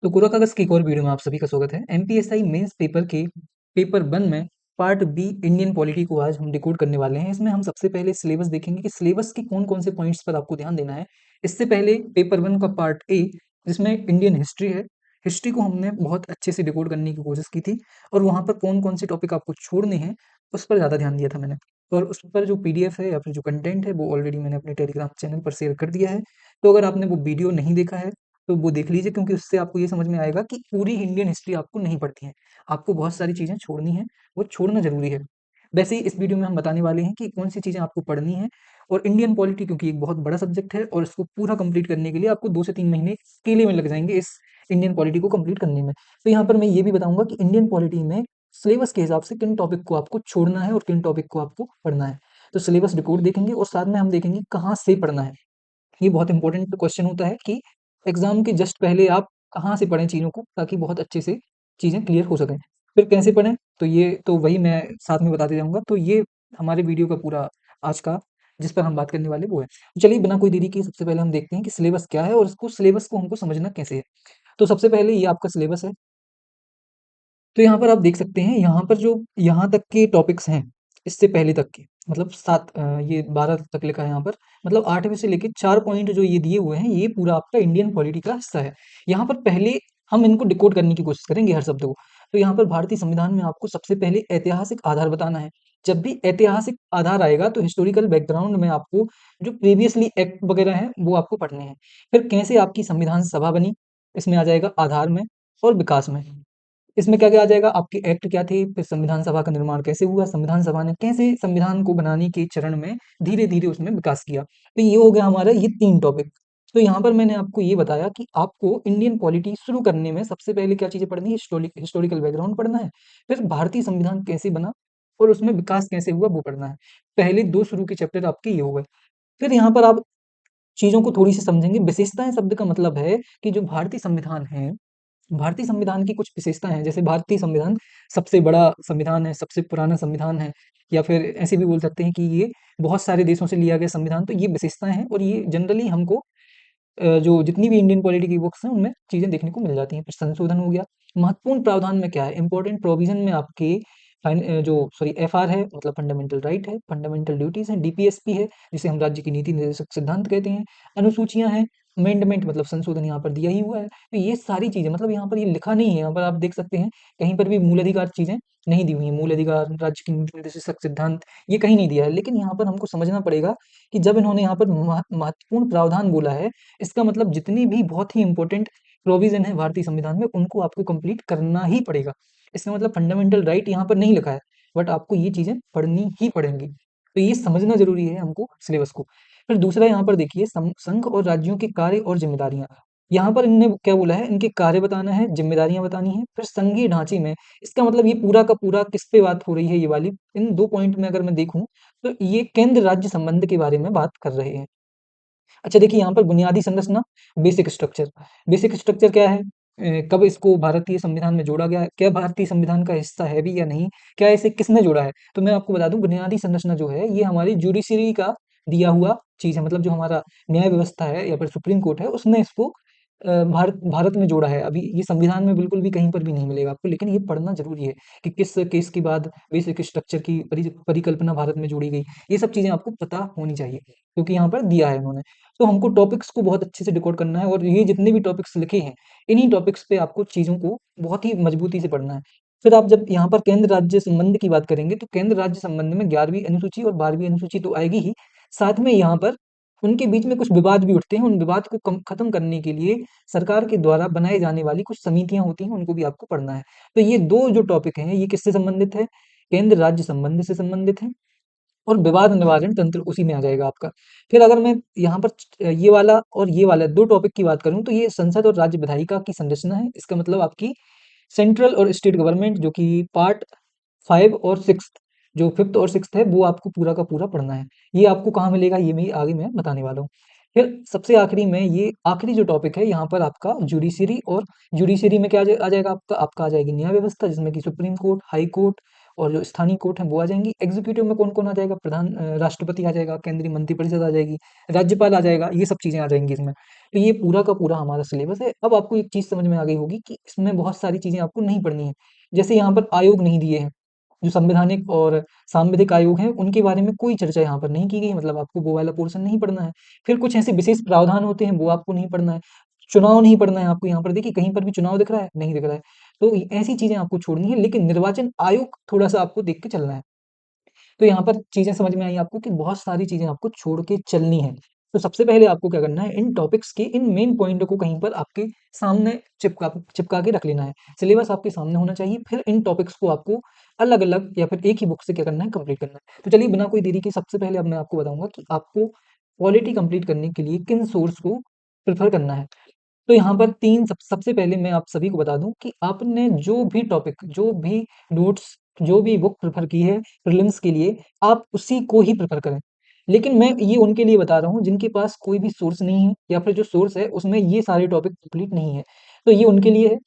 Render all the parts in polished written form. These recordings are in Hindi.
तो कोरा कागज की एक और वीडियो में आप सभी का स्वागत है। एमपीएसआई मेंस पेपर के पेपर 1 में पार्ट बी इंडियन पॉलिटी को आज हम डिकोड करने वाले हैं। इसमें हम सबसे पहले सिलेबस देखेंगे कि सिलेबस के कौन-कौन से पॉइंट्स पर आपको ध्यान देना है। इससे पहले पेपर 1 का पार्ट ए जिसमें इंडियन हिस्ट्री है, हिस्ट्री को हमने बहुत अच्छे से डिकोड करने की कोशिश की थी और वहाँ पर कौन-कौन से टॉपिक आपको छोड़ने हैं, उस पर ज़्यादा ध्यान दिया था मैंने। और उस पर जो पीडीएफ है या फिर जो कंटेंट है वो ऑलरेडी मैंने अपने टेलीग्राम चैनल पर शेयर कर दिया है। तो अगर आपने वो वीडियो नहीं देखा है तो वो देख लीजिए, क्योंकि उससे आपको ये समझ में आएगा कि पूरी इंडियन हिस्ट्री आपको नहीं पढ़ती है। आपको बहुत सारी चीज़ें छोड़नी हैं, वो छोड़ना ज़रूरी है। वैसे ही इस वीडियो में हम बताने वाले हैं कि कौन-सी चीज़ें आपको पढ़नी है और इंडियन पॉलिटी क्योंकि एक बहुत बड़ा सब्जेक्ट है और इसको पूरा कंप्लीट करने के लिए आपको 2 से 3 महीने अकेले में लग जाएँगे इस इंडियन पॉलिटी को कंप्लीट करने में। तो यहाँ पर मैं ये भी बताऊँगा कि इंडियन पॉलिटी में सिलेबस के हिसाब से किन टॉपिक को आपको छोड़ना है और किन टॉपिक को आपको पढ़ना है। तो सिलेबस रिपोर्ट देखेंगे और साथ में हम देखेंगे कहाँ से पढ़ना है। ये बहुत इंपॉर्टेंट क्वेश्चन होता है कि एग्ज़ाम के जस्ट पहले आप कहाँ से पढ़ें चीज़ों को ताकि बहुत अच्छे से चीज़ें क्लियर हो सकें। फिर कैसे पढ़ें? तो ये तो वही मैं साथ में बताते जाऊँगा। तो ये हमारे वीडियो का पूरा आज का जिस पर हम बात करने वाले वो है। तो चलिए बिना कोई देरी किए सबसे पहले हम देखते हैं कि सिलेबस क्या है और इसको सिलेबस को हमको समझना कैसे है। तो सबसे पहले ये आपका सिलेबस है। तो यहाँ पर आप देख सकते हैं, यहाँ पर जो यहाँ तक के टॉपिक्स हैं, इससे पहले तक के मतलब ये 12 तक लिखा है यहाँ पर, मतलब 8वें से लेके 4 पॉइंट जो ये दिए हुए हैं, ये पूरा आपका इंडियन पॉलिटी का हिस्सा है। यहाँ पर पहले हम इनको डिकोड करने की कोशिश करेंगे हर शब्द को। तो यहाँ पर भारतीय संविधान में आपको सबसे पहले ऐतिहासिक आधार बताना है। जब भी ऐतिहासिक आधार आएगा, तो हिस्टोरिकल बैकग्राउंड में आपको जो प्रीवियसली एक्ट वगैरह हैं, वो आपको पढ़ने हैं। फिर कैसे आपकी संविधान सभा बनी, इसमें आ जाएगा आधार में और विकास में। इसमें क्या-क्या आ जाएगा, आपके एक्ट क्या थे, फिर संविधान सभा का निर्माण कैसे हुआ, संविधान सभा ने कैसे संविधान को बनाने के चरण में धीरे-धीरे उसमें विकास किया। तो ये हो गया हमारा ये 3 टॉपिक। तो यहाँ पर मैंने आपको ये बताया कि आपको इंडियन पॉलिटी शुरू करने में सबसे पहले क्या चीज़ें पढ़नी है, हिस्टोरिकल बैकग्राउंड पढ़ना है, फिर भारतीय संविधान कैसे बना और उसमें विकास कैसे हुआ वो पढ़ना है। पहले 2 शुरू के चैप्टर आपके ये हो गए। फिर यहाँ पर आप चीज़ों को थोड़ी-सी समझेंगे। विशेषताएँ शब्द का मतलब है कि जो भारतीय संविधान है, भारतीय संविधान की कुछ विशेषताएँ हैं, जैसे भारतीय संविधान सबसे बड़ा संविधान है, सबसे पुराना संविधान है या फिर ऐसे भी बोल सकते हैं कि ये बहुत सारे देशों से लिया गया संविधान। तो ये विशेषताएँ हैं और ये जनरली हमको जो जितनी भी इंडियन पॉलिटी की बुक्स हैं, उनमें चीज़ें देखने को मिल जाती हैं। फिर संशोधन हो गया। महत्वपूर्ण प्रावधान में क्या है, इम्पोर्टेंट प्रोविज़न में आपके एफआर है मतलब फंडामेंटल राइट है, फंडामेंटल ड्यूटीज़ हैं, डीपीएसपी है, जिसे हम राज्य की नीति निर्देशक सिद्धांत कहते हैं, अनुसूचियाँ हैं, अमेंडमेंट मतलब संशोधन यहाँ पर दिया ही हुआ है। तो ये सारी चीज़ें मतलब यहाँ पर ये लिखा नहीं है, यहाँ पर आप देख सकते हैं, कहीं पर भी मूल अधिकार चीज़ें नहीं दी हुई हैं। मूल अधिकार, राज्य की नीति निर्देशक सिद्धांत, ये कहीं नहीं दिया है। लेकिन यहाँ पर हमको समझना पड़ेगा कि जब इन्होंने यहाँ पर महत्वपूर्ण प्रावधान बोला है, इसका मतलब जितनी भी बहुत ही इम्पोर्टेंट प्रोविज़न है भारतीय संविधान में, उनको आपको कंप्लीट करना ही पड़ेगा। इसका मतलब फंडामेंटल राइट यहाँ पर नहीं लिखा है, बट आपको ये चीज़ें पढ़नी ही पड़ेंगी। तो ये समझना ज़रूरी है हमको सिलेबस को। फिर दूसरा यहाँ पर देखिए संघ और राज्यों के कार्य और ज़िम्मेदारियाँ। यहाँ पर इन्होंने क्या बोला है, इनके कार्य बताना है, ज़िम्मेदारियाँ बतानी है। फिर संघीय ढाँचे में इसका मतलब ये पूरा का पूरा किस पे बात हो रही है ये वाली, इन 2 पॉइंट में अगर मैं देखूँ, तो ये केंद्र राज्य संबंध के बारे में बात कर रहे हैं। अच्छा देखिए यहाँ पर बुनियादी संरचना, बेसिक स्ट्रक्चर। बेसिक स्ट्रक्चर क्या है? कब इसको भारतीय संविधान में जोड़ा गया है? क्या भारतीय संविधान का हिस्सा है भी या नहीं? क्या इसे किसने जोड़ा है? तो मैं आपको बता दूँ बुनियादी संरचना जो है ये हमारी जुडिशरी का दिया हुआ चीज़ है। मतलब जो हमारा न्याय व्यवस्था है या फिर सुप्रीम कोर्ट है उसने इसको भारत भारत में जोड़ा है। अभी ये संविधान में बिल्कुल भी कहीं पर भी नहीं मिलेगा आपको, लेकिन ये पढ़ना ज़रूरी है कि किस केस के बाद बेसिक स्ट्रक्चर की परिकल्पना भारत में जोड़ी गई। ये सब चीज़ें आपको पता होनी चाहिए, क्योंकि यहाँ पर दिया है इन्होंने। तो हमको टॉपिक्स को बहुत अच्छे से डिकोड करना है और ये जितने भी टॉपिक्स लिखे हैं, इन्हीं टॉपिक्स पे आपको चीज़ों को बहुत ही मजबूती से पढ़ना है। फिर आप जब यहाँ पर केंद्र राज्य संबंध की बात करेंगे, तो केंद्र राज्य संबंध में 11वीं अनुसूची और 12वीं अनुसूची तो आएगी ही, साथ में यहाँ पर उनके बीच में कुछ विवाद भी उठते हैं, उन विवाद को खत्म करने के लिए सरकार के द्वारा बनाए जाने वाली कुछ समितियाँ होती हैं, उनको भी आपको पढ़ना है। तो ये 2 जो टॉपिक हैं, ये किससे संबंधित है? केंद्र राज्य संबंध से संबंधित है। और विवाद निवारण तंत्र उसी में आ जाएगा आपका। फिर अगर मैं यहाँ पर ये वाला और ये वाला 2 टॉपिक की बात करूँ तो ये संसद और राज्य विधायिका की संरचना है। इसका मतलब आपकी सेंट्रल और स्टेट गवर्नमेंट जो कि पार्ट 5 और 6th जो 5th और 6th है वो आपको पूरा का पूरा पढ़ना है। ये आपको कहाँ मिलेगा ये मैं आगे मैं बताने वाला हूँ। फिर सबसे आखिरी में ये आखिरी जो टॉपिक है यहाँ पर आपका जुडिशरी और जुडिशरी में क्या आ जाएगा आपका आ जाएगी न्याय व्यवस्था जिसमें कि सुप्रीम कोर्ट, हाई कोर्ट और जो स्थानीय कोर्ट हैं वो आ जाएँगी। एग्ज़ीक्यूटिव में कौन-कौन आ जाएगा? राष्ट्रपति आ जाएगा, केंद्रीय मंत्रिपरिषद आ जाएगी, राज्यपाल आ जाएगा, ये सब चीज़ें आ जाएँगी इसमें। तो ये पूरा का पूरा हमारा सिलेबस है। अब आपको एक चीज़ समझ में आ गई होगी कि इसमें बहुत सारी चीज़ें आपको नहीं पढ़नी है। जैसे यहाँ पर आयोग नहीं दिए हैं, जो संवैधानिक और सांविधिक आयोग हैं, उनके बारे में कोई चर्चा यहाँ पर नहीं की गई है, मतलब आपको वो वाला पोर्शन नहीं पढ़ना है। फिर कुछ ऐसे विशेष प्रावधान होते हैं, वो आपको नहीं पढ़ना है। चुनाव नहीं पढ़ना है आपको, यहाँ पर देखिए कहीं पर भी चुनाव दिख रहा है? नहीं दिख रहा है। तो ऐसी चीज़ें आपको छोड़नी है, लेकिन निर्वाचन आयोग थोड़ा-सा आपको देख के चलना है। तो यहाँ पर चीज़ें समझ में आई आपको कि बहुत सारी चीज़ें आपको छोड़ के चलनी है। तो सबसे पहले आपको क्या करना है, इन टॉपिक्स के इन मेन पॉइंटों को कहीं पर आपके सामने चिपका के रख लेना है। सिलेबस आपके सामने होना चाहिए, फिर इन टॉपिक्स को आपको अलग-अलग या फिर एक ही बुक से क्या करना है, कंप्लीट करना है। तो चलिए बिना कोई देरी के सबसे पहले अब मैं आपको बताऊँगा कि आपको पॉलिटी कंप्लीट करने के लिए किन सोर्स को प्रेफ़र करना है। तो यहाँ पर 3 सबसे पहले मैं आप सभी को बता दूँ कि आपने जो भी टॉपिक, जो भी नोट्स, जो भी बुक प्रेफ़र की है प्रीलिम्स के लिए, आप उसी को ही प्रेफ़र करें। लेकिन मैं ये उनके लिए बता रहा हूँ जिनके पास कोई भी सोर्स नहीं है या फिर जो सोर्स है उसमें ये सारे टॉपिक कंप्लीट नहीं है, तो ये उनके लिए है।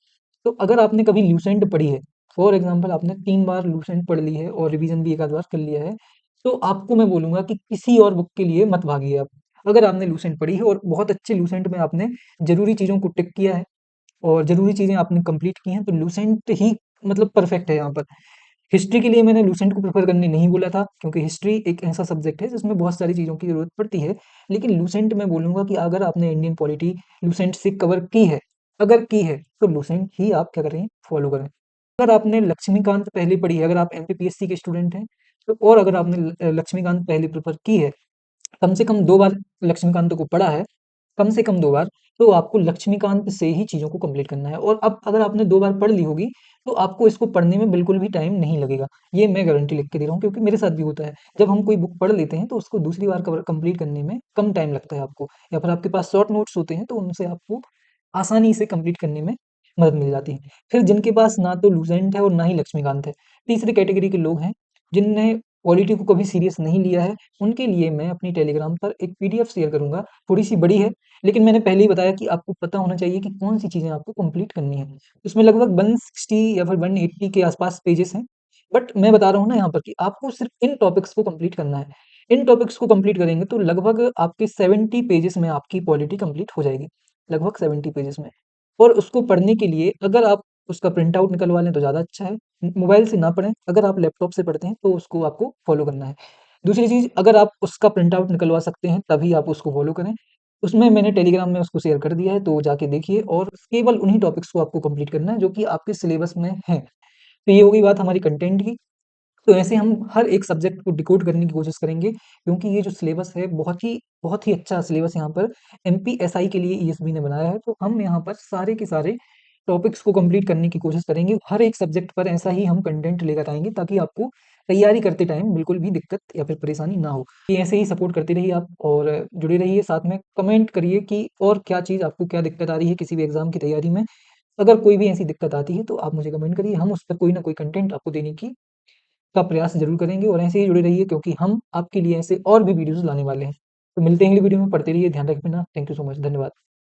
तो अगर आपने कभी लूसेंट पढ़ी है, फॉर एग्ज़ाम्पल आपने 3 बार लूसेंट पढ़ ली है और रिवीज़न भी 1 आध बार कर लिया है, तो आपको मैं बोलूँगा कि किसी और बुक के लिए मत भागिए आप। अगर आपने लूसेंट पढ़ी है और बहुत अच्छे लूसेंट में आपने ज़रूरी चीज़ों को टिक किया है और ज़रूरी चीज़ें आपने कंप्लीट की हैं, तो लूसेंट ही मतलब परफेक्ट है यहाँ पर। हिस्ट्री के लिए मैंने लूसेंट को प्रेफ़र करने नहीं बोला था, क्योंकि हिस्ट्री एक ऐसा सब्जेक्ट है जिसमें बहुत सारी चीज़ों की ज़रूरत पड़ती है। लेकिन लूसेंट मैं बोलूँगा कि अगर आपने इंडियन पॉलिटी लूसेंट से कवर की है, अगर की है, तो लूसेंट ही आप क्या करें, फ़ॉलो करें। अगर आपने लक्ष्मीकांत पहले पढ़ी है, अगर आप एमपीपीएससी के स्टूडेंट हैं, तो और अगर आपने लक्ष्मीकांत पहले प्रेफ़र की है, कम से कम 2 बार लक्ष्मीकांत को पढ़ा है, कम से कम 2 बार, तो आपको लक्ष्मीकांत से ही चीज़ों को कंप्लीट करना है और अब अगर आपने 2 बार पढ़ ली होगी, तो आपको इसको पढ़ने में बिल्कुल भी टाइम नहीं लगेगा। ये मैं गारंटी लिख के दे रहा हूँ क्योंकि मेरे साथ भी होता है। जब हम कोई बुक पढ़ लेते हैं, तो उसको दूसरी बार कवर कंप्लीट करने में कम टाइम लगता है आपको या फिर आपके पास शॉर्ट नोट्स होते हैं, तो उनसे आपको आसानी से कंप्लीट करने में मदद मिल जाती है। फिर जिनके पास ना तो लूसेंट है और ना ही लक्ष्मीकांत है, तीसरी कैटेगरी के लोग हैं, जिनने पॉलिटी को कभी सीरियस नहीं लिया है, उनके लिए मैं अपनी टेलीग्राम पर एक पीडीएफ शेयर करूँगा, थोड़ी-सी बड़ी है, लेकिन मैंने पहले ही बताया कि आपको पता होना चाहिए कि कौन-सी चीज़ें आपको कंप्लीट करनी है। इसमें लगभग 160 या फिर 180 के आस-पास पेजेज़ हैं, बट मैं बता रहा हूँ ना यहाँ पर कि आपको सिर्फ़ इन टॉपिक्स को कंप्लीट करना है। इन टॉपिक्स को कंप्लीट करेंगे तो लगभग आपके 70 पेजेज़ में आपकी पॉलिटी कंप्लीट हो जाएगी, लगभग 70 पेजेज़ में। और उसको पढ़ने के लिए अगर आप उसका प्रिंट आउट निकलवा लें तो ज़्यादा अच्छा है। मोबाइल से ना पढ़ें, अगर आप लैपटॉप से पढ़ते हैं तो उसको आपको फ़ॉलो करना है। दूसरी चीज़, अगर आप उसका प्रिंट आउट निकलवा सकते हैं तभी आप उसको फ़ॉलो करें। उसमें मैंने टेलीग्राम में उसको शेयर कर दिया है, तो जाके देखिए और केवल उन्हीं टॉपिक्स को आपको कंप्लीट करना है जो कि आपके सिलेबस में हैं। तो ये हो गई बात हमारी कंटेंट की। तो ऐसे हम हर एक सब्जेक्ट को डिकोड करने की कोशिश करेंगे, क्योंकि ये जो सिलेबस है बहुत ही अच्छा सिलेबस यहाँ पर एमपीएसआई के लिए ईएसबी ने बनाया है। तो हम यहाँ पर सारे के सारे टॉपिक्स को कंप्लीट करने की कोशिश करेंगे। हर एक सब्जेक्ट पर ऐसा ही हम कंटेंट लेकर आएँगे ताकि आपको तैयारी करते टाइम बिल्कुल भी दिक्कत या फिर परेशानी ना हो। ये ऐसे ही सपोर्ट करते रहिए आप और जुड़े रहिए, साथ में कमेंट करिए कि और क्या चीज़ आपको क्या दिक्कत आ रही है किसी भी एग्ज़ाम की तैयारी में। अगर कोई भी ऐसी दिक्कत आती है तो आप मुझे कमेंट करिए, हम उस पर कोई ना कोई कंटेंट आपको देने की का प्रयास ज़रूर करेंगे और ऐसे ही जुड़े रहिए क्योंकि हम आपके लिए ऐसे और भी वीडियोज़ लाने वाले हैं। तो मिलते हैं अगली वीडियो में, पढ़ते रहिए, ध्यान रखना। थैंक यू सो मच, धन्यवाद।